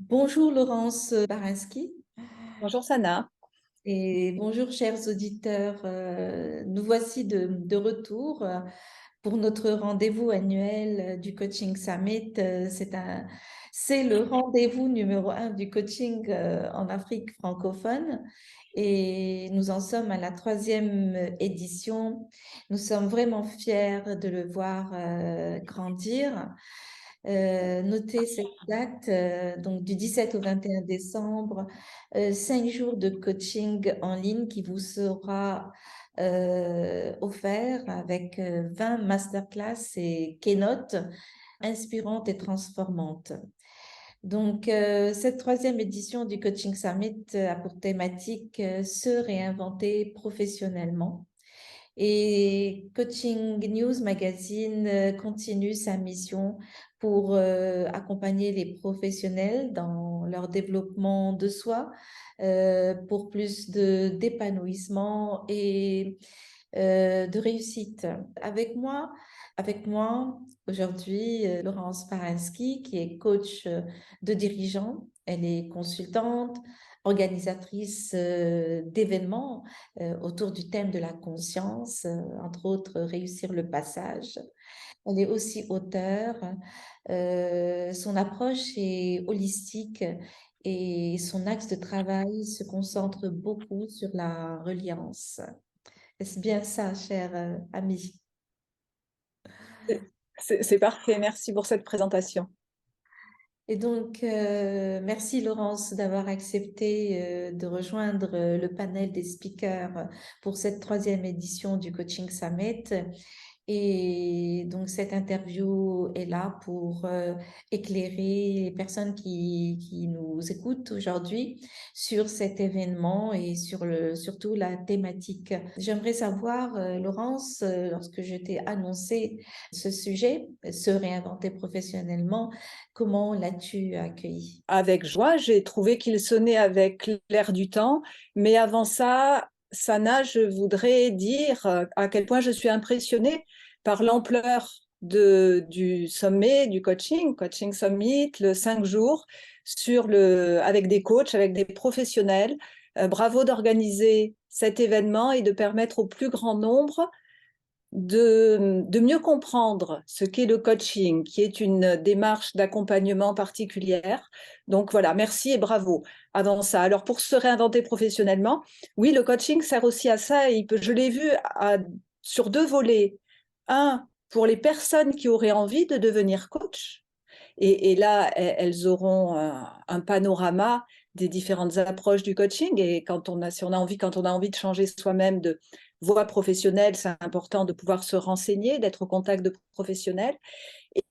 Bonjour Laurence Barinski Bonjour Sana. et bonjour chers auditeurs. Nous voici de retour pour notre rendez-vous annuel du Coaching Summit. C'est le rendez-vous numéro un du coaching en Afrique francophone et nous en sommes à la troisième édition. Nous sommes vraiment fiers de le voir grandir. Notez cette date, donc du 17 au 21 décembre, 5 jours de coaching en ligne qui vous sera offert avec 20 masterclass et keynotes inspirantes et transformantes. Donc, cette troisième édition du Coaching Summit a pour thématique se réinventer professionnellement. Et Coaching News Magazine continue sa mission pour accompagner les professionnels dans leur développement de soi, pour plus d'épanouissement et de réussite. Avec moi aujourd'hui, Laurence Paransky, qui est coach de dirigeants. Elle est consultante, organisatrice d'événements autour du thème de la conscience, entre autres réussir le passage. Elle est aussi auteure. Son approche est holistique et son axe de travail se concentre beaucoup sur la reliance. Est-ce bien ça, cher ami? C'est parfait, merci pour cette présentation. Et donc, merci Laurence d'avoir accepté de rejoindre le panel des speakers pour cette troisième édition du Coaching Summit. Et donc, cette interview est là pour éclairer les personnes qui nous écoutent aujourd'hui sur cet événement et surtout la thématique. J'aimerais savoir, Laurence, lorsque je t'ai annoncé ce sujet, se réinventer professionnellement, comment l'as-tu accueilli? Avec joie, j'ai trouvé qu'il sonnait avec l'air du temps, mais avant ça, Sana, je voudrais dire à quel point je suis impressionnée par l'ampleur du sommet, du Coaching Summit, le 5 jours, avec des coachs, avec des professionnels. Bravo d'organiser cet événement et de permettre au plus grand nombre de mieux comprendre ce qu'est le coaching, qui est une démarche d'accompagnement particulière. Donc voilà, merci et bravo avant ça. Alors pour se réinventer professionnellement, oui, le coaching sert aussi à ça. Je l'ai vu sur deux volets. Un, pour les personnes qui auraient envie de devenir coach. Et là, elles auront un panorama des différentes approches du coaching. Et si on a envie, quand on a envie de changer soi-même de voie professionnelle, c'est important de pouvoir se renseigner, d'être au contact de professionnels.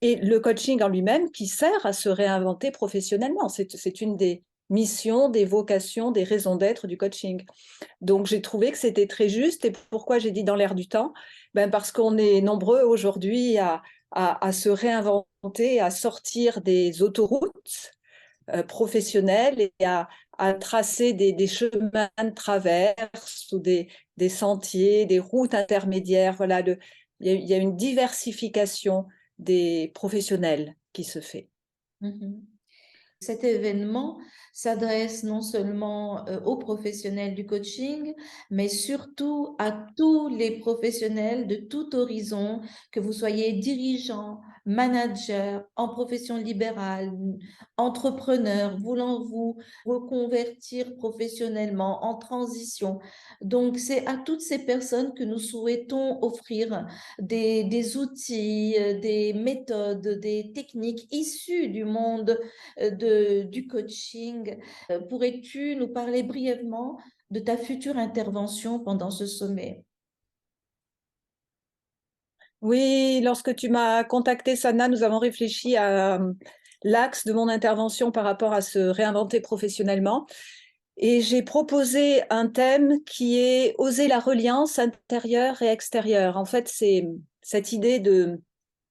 Et le coaching en lui-même qui sert à se réinventer professionnellement. C'est une des missions, des vocations, des raisons d'être du coaching. Donc j'ai trouvé que c'était très juste. Et pourquoi j'ai dit dans l'air du temps? Parce qu'on est nombreux aujourd'hui à se réinventer, à sortir des autoroutes professionnelles et à tracer des chemins de traverse ou des sentiers, des routes intermédiaires. Voilà, il y a une diversification des professionnels qui se fait. Mhm. Cet événement s'adresse non seulement aux professionnels du coaching, mais surtout à tous les professionnels de tout horizon, que vous soyez dirigeant, manager, en profession libérale, entrepreneur, voulant vous reconvertir professionnellement, en transition. Donc, c'est à toutes ces personnes que nous souhaitons offrir des outils, des méthodes, des techniques issues du monde du coaching. Pourrais-tu nous parler brièvement de ta future intervention pendant ce sommet? Oui, lorsque tu m'as contacté, Sana, nous avons réfléchi à l'axe de mon intervention par rapport à se réinventer professionnellement. Et j'ai proposé un thème qui est oser la reliance intérieure et extérieure. En fait, c'est cette idée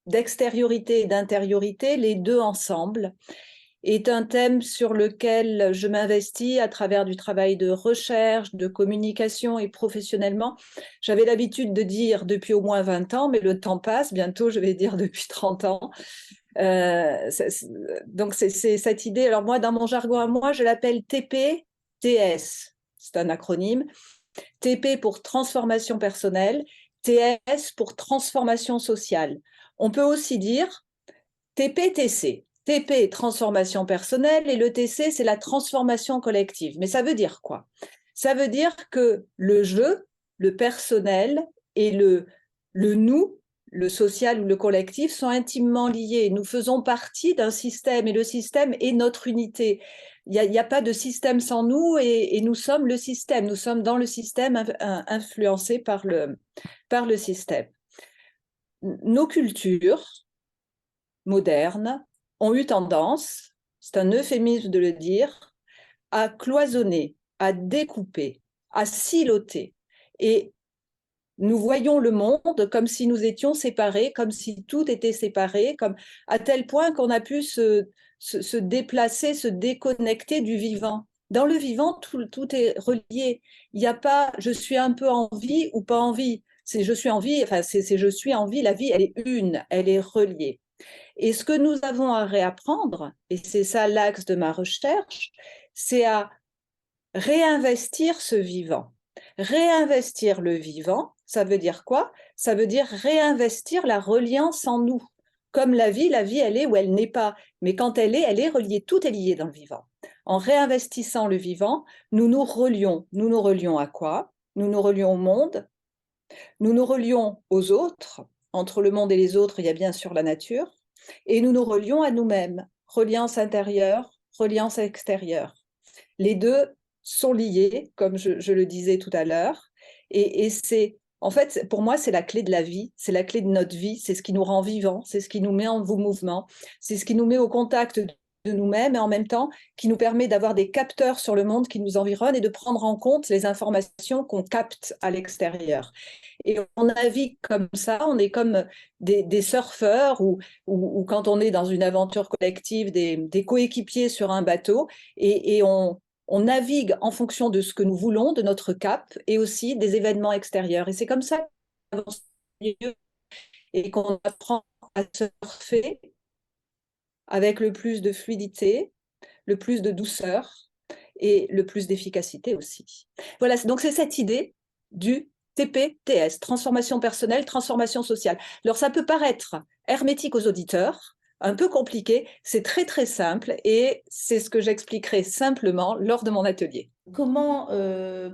d'extériorité et d'intériorité, les deux ensemble, est un thème sur lequel je m'investis à travers du travail de recherche, de communication et professionnellement. J'avais l'habitude de dire depuis au moins 20 ans, mais le temps passe, bientôt je vais dire depuis 30 ans. Donc, c'est cette idée. Alors, moi, dans mon jargon à moi, je l'appelle TP-TS. C'est un acronyme. TP pour transformation personnelle, TS pour transformation sociale. On peut aussi dire TP-TC. TP, transformation personnelle, et le TC, c'est la transformation collective. Mais ça veut dire quoi? Ça veut dire que le je, le personnel et le nous, le social ou le collectif, sont intimement liés. Nous faisons partie d'un système et le système est notre unité. Il n'y a pas de système sans nous et nous sommes le système. Nous sommes dans le système influencés par le système. Nos cultures modernes ont eu tendance, c'est un euphémisme de le dire, à cloisonner, à découper, à siloter. Et nous voyons le monde comme si nous étions séparés, comme si tout était séparé, comme à tel point qu'on a pu se déplacer, se déconnecter du vivant. Dans le vivant, tout est relié. Il n'y a pas je suis un peu en vie ou pas en vie. C'est je suis en vie, enfin c'est je suis en vie, la vie, elle est une, elle est reliée. Et ce que nous avons à réapprendre, et c'est ça l'axe de ma recherche, c'est à réinvestir ce vivant. Réinvestir le vivant, ça veut dire quoi? Ça veut dire réinvestir la reliance en nous. Comme la vie, elle est ou elle n'est pas. Mais quand elle est reliée, tout est lié dans le vivant. En réinvestissant le vivant, nous nous relions. Nous nous relions à quoi? Nous nous relions au monde, nous nous relions aux autres. Entre le monde et les autres, il y a bien sûr la nature. Et nous nous relions à nous-mêmes. Reliance intérieure, reliance extérieure. Les deux sont liés, comme je le disais tout à l'heure. Et c'est, en fait, pour moi, c'est la clé de la vie, c'est la clé de notre vie, c'est ce qui nous rend vivants, c'est ce qui nous met en mouvement, c'est ce qui nous met au contact de nous-mêmes et en même temps qui nous permet d'avoir des capteurs sur le monde qui nous environne et de prendre en compte les informations qu'on capte à l'extérieur. Et on navigue comme ça, on est comme des surfeurs ou quand on est dans une aventure collective, des coéquipiers sur un bateau et on navigue en fonction de ce que nous voulons, de notre cap et aussi des événements extérieurs. Et c'est comme ça qu'on avance mieux et qu'on apprend à surfer avec le plus de fluidité, le plus de douceur et le plus d'efficacité aussi. Voilà, donc c'est cette idée du TPTS, transformation personnelle, transformation sociale. Alors ça peut paraître hermétique aux auditeurs, un peu compliqué, c'est très très simple et c'est ce que j'expliquerai simplement lors de mon atelier. Comment,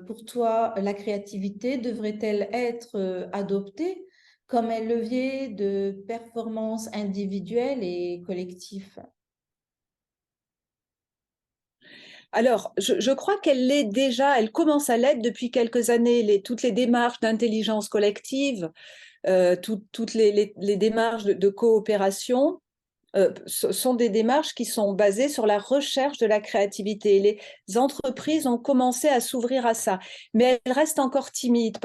pour toi, la créativité devrait-elle être adoptée comme un levier de performance individuelle et collective? Alors, je crois qu'elle l'est déjà, elle commence à l'être depuis quelques années. Toutes les démarches d'intelligence collective, toutes les démarches de coopération sont des démarches qui sont basées sur la recherche de la créativité. Les entreprises ont commencé à s'ouvrir à ça, mais elles restent encore timides.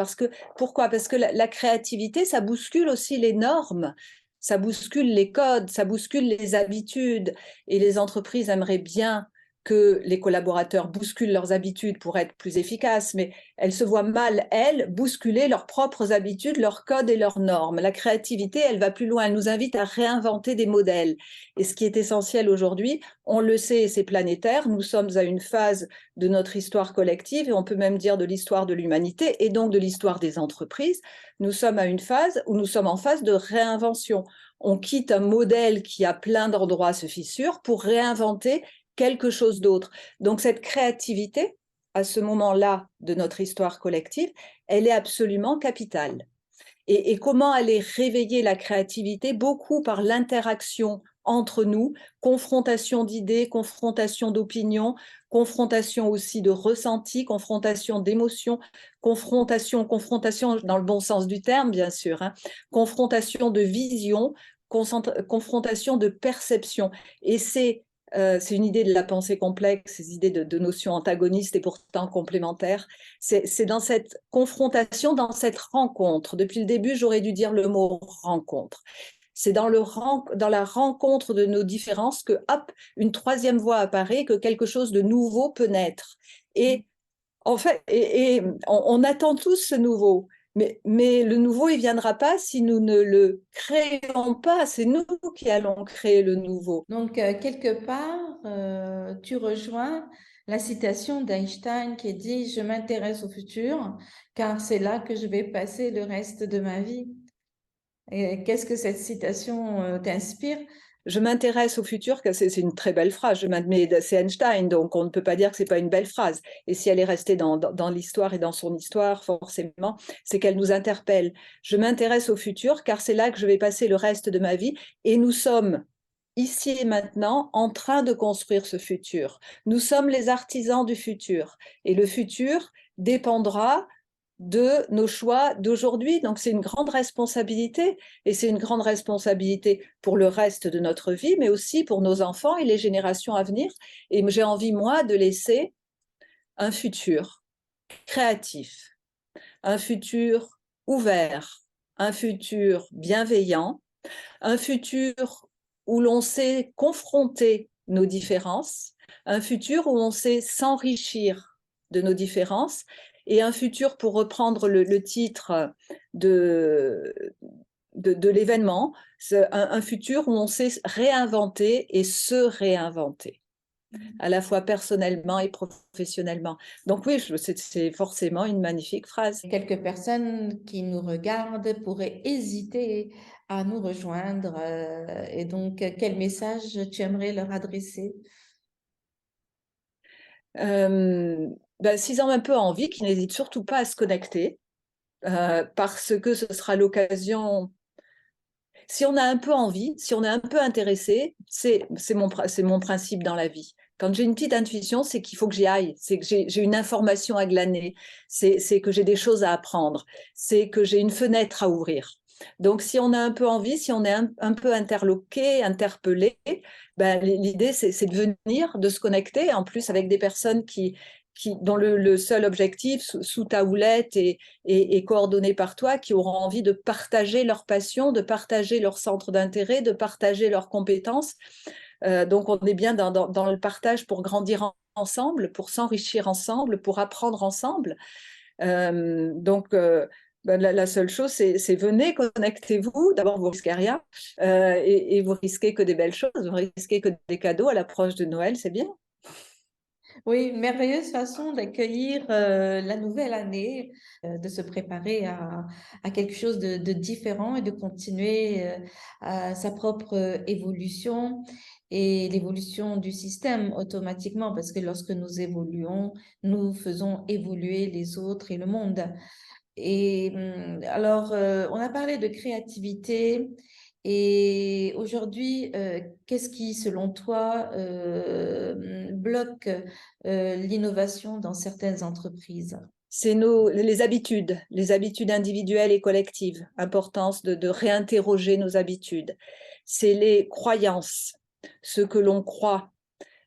Pourquoi? Parce que la créativité, ça bouscule aussi les normes, ça bouscule les codes, ça bouscule les habitudes. Et les entreprises aimeraient bien que les collaborateurs bousculent leurs habitudes pour être plus efficaces, mais elles se voient mal, elles, bousculer leurs propres habitudes, leurs codes et leurs normes. La créativité, elle va plus loin, elle nous invite à réinventer des modèles. Et ce qui est essentiel aujourd'hui, on le sait, c'est planétaire, nous sommes à une phase de notre histoire collective, et on peut même dire de l'histoire de l'humanité, et donc de l'histoire des entreprises. Nous sommes à une phase où nous sommes en phase de réinvention. On quitte un modèle qui a plein d'endroits se fissure pour réinventer quelque chose d'autre. Donc cette créativité, à ce moment-là de notre histoire collective, elle est absolument capitale. Et comment aller réveiller la créativité? Beaucoup par l'interaction entre nous, confrontation d'idées, confrontation d'opinions, confrontation aussi de ressentis, confrontation d'émotions, confrontation dans le bon sens du terme, bien sûr, hein, confrontation de vision, confrontation de perception. Et c'est une idée de la pensée complexe, ces idées de notions antagonistes et pourtant complémentaires. C'est dans cette confrontation, dans cette rencontre. Depuis le début, j'aurais dû dire le mot rencontre. C'est dans la rencontre de nos différences que, hop, une troisième voie apparaît, que quelque chose de nouveau peut naître. Et en fait, on attend tous ce nouveau. Mais le nouveau, il ne viendra pas si nous ne le créons pas. C'est nous qui allons créer le nouveau. Donc, quelque part, tu rejoins la citation d'Einstein qui dit, je m'intéresse au futur car c'est là que je vais passer le reste de ma vie. Et qu'est-ce que cette citation t'inspire? Je m'intéresse au futur, que c'est une très belle phrase, mais c'est Einstein, donc on ne peut pas dire que c'est pas une belle phrase. Et si elle est restée dans l'histoire et dans son histoire, forcément, c'est qu'elle nous interpelle. Je m'intéresse au futur car c'est là que je vais passer le reste de ma vie et nous sommes ici et maintenant en train de construire ce futur. Nous sommes les artisans du futur et le futur dépendra de nos choix d'aujourd'hui. Donc c'est une grande responsabilité et c'est une grande responsabilité pour le reste de notre vie, mais aussi pour nos enfants et les générations à venir. Et j'ai envie, moi, de laisser un futur créatif, un futur ouvert, un futur bienveillant, un futur où l'on sait confronter nos différences, un futur où on sait s'enrichir de nos différences, et un futur, pour reprendre le titre de, de l'événement, un futur où on sait réinventer et se réinventer, à la fois personnellement et professionnellement. Donc oui, c'est forcément une magnifique phrase. Quelques personnes qui nous regardent pourraient hésiter à nous rejoindre. Et donc, quel message tu aimerais leur adresser? S'ils ont un peu envie, qu'ils n'hésitent surtout pas à se connecter, parce que ce sera l'occasion. Si on a un peu envie, si on est un peu intéressé, c'est mon principe dans la vie. Quand j'ai une petite intuition, c'est qu'il faut que j'y aille, c'est que j'ai une information à glaner, c'est que j'ai des choses à apprendre, c'est que j'ai une fenêtre à ouvrir. Donc, si on a un peu envie, si on est un peu interloqué, interpellé, ben, l'idée, c'est de venir, de se connecter, en plus avec des personnes dont le seul objectif, sous ta houlette et coordonnés par toi, qui auront envie de partager leur passion, de partager leur centre d'intérêt, de partager leurs compétences. Donc, on est bien dans le partage pour grandir ensemble, pour s'enrichir ensemble, pour apprendre ensemble. La seule chose, c'est venez, connectez-vous. D'abord, vous risquez rien et vous risquez que des belles choses, vous risquez que des cadeaux à l'approche de Noël, c'est bien. Oui, merveilleuse façon d'accueillir la nouvelle année, de se préparer à quelque chose de différent et de continuer à sa propre évolution et l'évolution du système automatiquement, parce que lorsque nous évoluons, nous faisons évoluer les autres et le monde. Et alors, on a parlé de créativité. Et aujourd'hui, qu'est-ce qui, selon toi, bloque l'innovation dans certaines entreprises? C'est les habitudes individuelles et collectives. Importance de réinterroger nos habitudes. C'est les croyances, ce que l'on croit.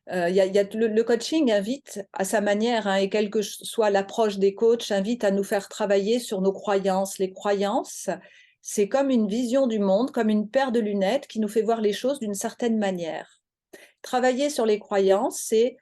Le coaching invite à sa manière, hein, et quelle que soit l'approche des coachs, invite à nous faire travailler sur nos croyances. Les croyances, c'est comme une vision du monde, comme une paire de lunettes qui nous fait voir les choses d'une certaine manière. Travailler sur les croyances, c'est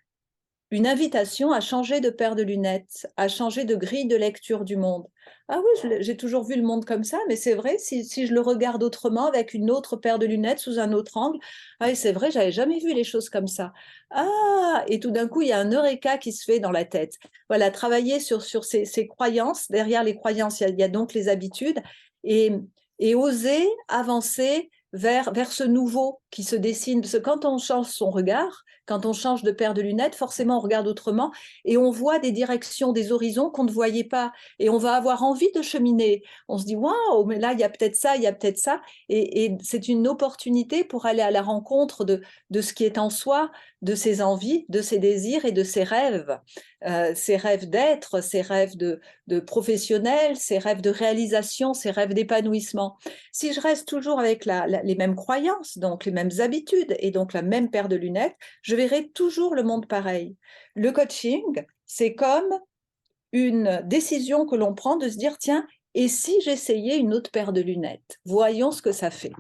une invitation à changer de paire de lunettes, à changer de grille de lecture du monde. Ah oui, j'ai toujours vu le monde comme ça, mais c'est vrai, si je le regarde autrement, avec une autre paire de lunettes, sous un autre angle, ah oui, c'est vrai, j'avais jamais vu les choses comme ça. Ah, et tout d'un coup, il y a un eureka qui se fait dans la tête. Voilà, travailler sur ces croyances. Derrière les croyances, il y a donc les habitudes et, et oser avancer vers ce nouveau qui se dessine. Parce que quand on change son regard, quand on change de paire de lunettes, forcément, on regarde autrement et on voit des directions, des horizons qu'on ne voyait pas. Et on va avoir envie de cheminer. On se dit, waouh, mais là, il y a peut-être ça, il y a peut-être ça. Et c'est une opportunité pour aller à la rencontre de ce qui est en soi, de ses envies, de ses désirs et de ses rêves d'être, ses rêves de professionnel, ses rêves de réalisation, ses rêves d'épanouissement. Si je reste toujours avec les mêmes croyances, donc les mêmes habitudes et donc la même paire de lunettes, je verrai toujours le monde pareil. Le coaching, c'est comme une décision que l'on prend de se dire, tiens, et si j'essayais une autre paire de lunettes? Voyons ce que ça fait.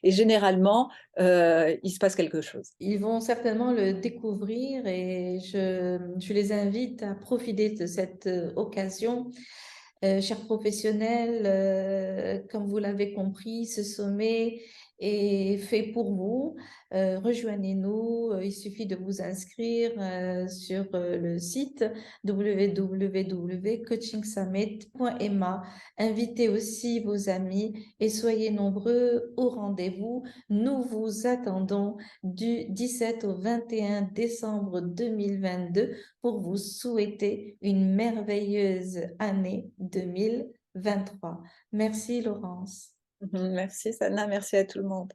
Et généralement, il se passe quelque chose. Ils vont certainement le découvrir et je les invite à profiter de cette occasion Chers professionnels, comme vous l'avez compris, ce sommet est fait pour vous. Rejoignez-nous. Il suffit de vous inscrire sur le site www.coachingsummit.ma. Invitez aussi vos amis et soyez nombreux au rendez-vous. Nous vous attendons du 17 au 21 décembre 2022 pour vous souhaiter une merveilleuse année 2023. Merci Laurence. Merci Sana, merci à tout le monde.